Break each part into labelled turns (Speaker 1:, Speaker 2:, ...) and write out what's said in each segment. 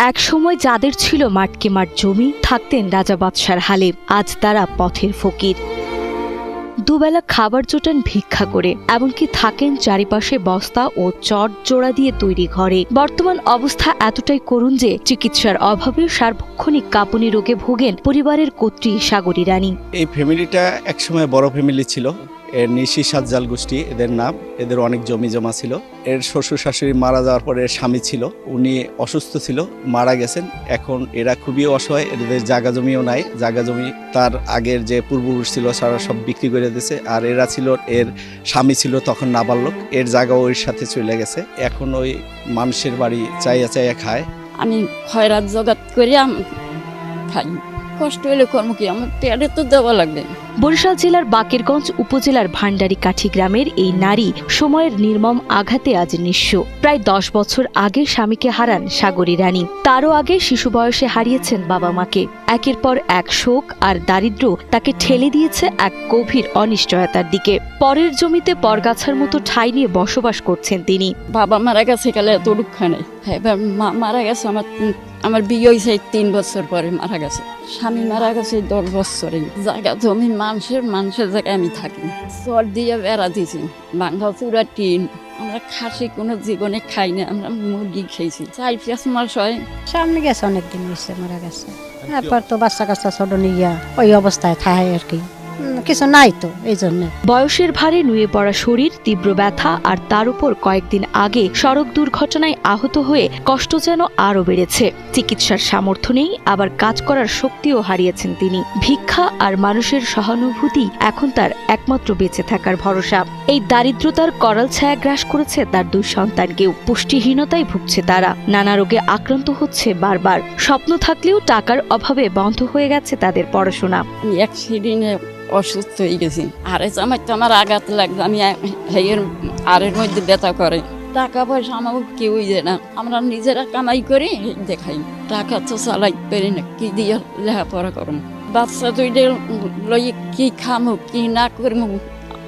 Speaker 1: এক সময় যাদের ছিল মাঠকে মাঠ জমি, থাকতেন রাজা বাদশার হালে, আজ তারা পথের ফকির। দুবেলা খাবার জোটান ভিক্ষা করে, এমনকি থাকেন চারিপাশে বস্তা ও চট জোড়া দিয়ে তৈরি ঘরে। বর্তমান অবস্থা এতটাই করুণ যে চিকিৎসার অভাবে সার্বক্ষণিক কাঁপুনি রোগে ভোগেন পরিবারের কর্ত্রী সাগরী রানী।
Speaker 2: এই ফ্যামিলিটা একসময় বড় ফ্যামিলি ছিল। এর নিশি সাজ্জাল গোষ্ঠী এদের নাম। এদের অনেক জমি জমা ছিল। এর শ্বশুর শাশুড়ি মারা যাওয়ার পরে স্বামী ছিল, উনি অসুস্থ ছিল, মারা গেছেন। এখন এরা খুবই অসহায়, এদের জায়গা জমিও নাই। জায়গা জমি তার আগের যে পূর্বপুরুষ ছিল সারা সব বিক্রি করে দিয়েছে। আর এরা ছিল, এর স্বামী ছিল তখন নাবালক, এর জায়গা ওর সাথে চলে গেছে। এখন ওই মানুষের বাড়ি চাইয়া চাইয়া খায়।
Speaker 3: আমি খয়রাত জগাত করে খাই, কষ্ট হলে কর্ম কি, আমার পেটে তো দেওয়া লাগবে।
Speaker 1: বরিশাল জেলার বাকেরগঞ্জ উপজেলার ভান্ডারী কাঠি গ্রামের এই নারী সময়ের নির্মম আঘাতে আজ নিঃস্ব। প্রায় 10 বছর আগে স্বামীকে হারান সাগরী রানী। তারও আগে শিশু বয়সে হারিয়েছেন বাবা মাকে। একের পর এক শোক আর দারিদ্র্য তাকে ঠেলে দিয়েছে এক গভীর অনিশ্চয়তার দিকে। পরের জমিতে পরগাছার মতো ঠাঁই নিয়ে বসবাস করছেন তিনি।
Speaker 3: বাবা মারা গেছে গেলে এত দুঃখ নেই। এবার মা মারা গেছে, আমার বিয়ে হয়েছে 3 বছর পরে মারা গেছে। স্বামী মারা গেছে 10 বছরে। জায়গা জমি মানুষের জায়গায় আমি থাকি। চর দিয়ে বেড়া দিয়েছি, বাংলা চূড়া টিন। আমরা খাসি কোনো জীবনে খাই না, আমরা মুরগি খেয়েছি। 4-5 মাস হয়।
Speaker 4: সামনে গেছে, অনেকদিন হয়েছে মারা গেছে। তারপর তো বাচ্চা কাচ্চা ছোট নিয়ে ওই অবস্থায় থাকে আর কি, কিছু নাই তো এই জন্য।
Speaker 1: বয়সের ভারে নুয়ে পড়া শরীর, তীব্র ব্যথা আর তার উপর কয়েকদিন আগে সড়ক দুর্ঘটনায় আহত হয়ে কষ্ট যেন আরও বেড়েছে। চিকিৎসার সামর্থ্য নেই, আবার কাজ করার শক্তিও হারিয়েছেন তিনি। ভিক্ষা আর মানুষের সহানুভূতি এখন তার একমাত্র বেঁচে থাকার ভরসা। এই দারিদ্রতার করাল ছায়া গ্রাস করেছে তার 2 সন্তানকেও। পুষ্টিহীনতায় ভুগছে তারা, নানা রোগে আক্রান্ত হচ্ছে বারবার। স্বপ্ন থাকলেও টাকার অভাবে বন্ধ হয়ে গেছে তাদের পড়াশোনা।
Speaker 3: আমি অ্যাক্সিডেন্টে অসুস্থ হয়ে গেছি। আরে তো আমার আঘাত লাগবে, আমি আরের মধ্যে ব্যথা করে। টাকা পয়সা আমাকে কেউই দেয় না, আমরা নিজেরা কামাই করি দেখাই। টাকা তো চালাই পারি না, কি দিয়ে লেখাপড়া করুন। বাচ্চা দুইটা লই কি খামো কি না করবো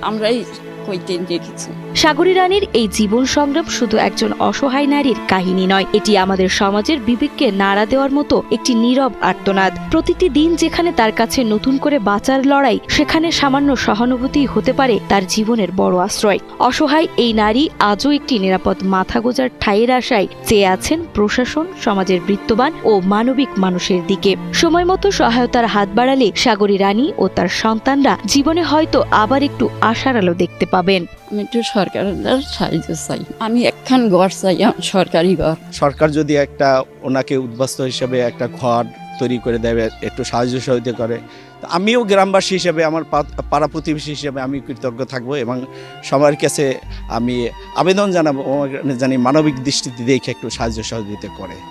Speaker 3: আমরাই কইতে দেখেছি।
Speaker 1: সাগরী রানীর এই জীবন সংগ্রাম শুধু একজন অসহায় নারীর কাহিনী নয়, এটি আমাদের সমাজের বিবেককে নাড়া দেওয়ার মতো একটি নীরব আর্তনাদ। প্রতিটি দিন যেখানে তার কাছে নতুন করে বাঁচার লড়াই, সেখানে সামান্য সহানুভূতি হতে পারে তার জীবনের বড় আশ্রয়। অসহায় এই নারী আজও একটি নিরাপদ মাথা গোজার ঠাঁইয়ের আশায় চেয়ে আছেন প্রশাসন, সমাজের বৃত্তবান ও মানবিক মানুষের দিকে। সময় মতো সহায়তার হাত বাড়ালে সাগরী রানী ও তার সন্তানরা জীবনে হয়তো আবার একটু আশার আলো দেখতে পাবেন।
Speaker 3: আমি একটু সরকারের সাহায্য চাই, আমি একখান ঘর চাই, সরকারি ঘর।
Speaker 2: সরকার যদি একটা ওনাকে উদ্বাস্তু হিসেবে একটা ঘর তৈরি করে দেবে, একটু সাহায্য সহযোগিতা করে, আমিও গ্রামবাসী হিসেবে, আমার পাড়া প্রতিবেশী হিসেবে আমি কৃতজ্ঞ থাকবো এবং সবার কাছে আমি আবেদন জানাবো, জানি মানবিক দৃষ্টিতে দেখে একটু সাহায্য সহযোগিতা করে।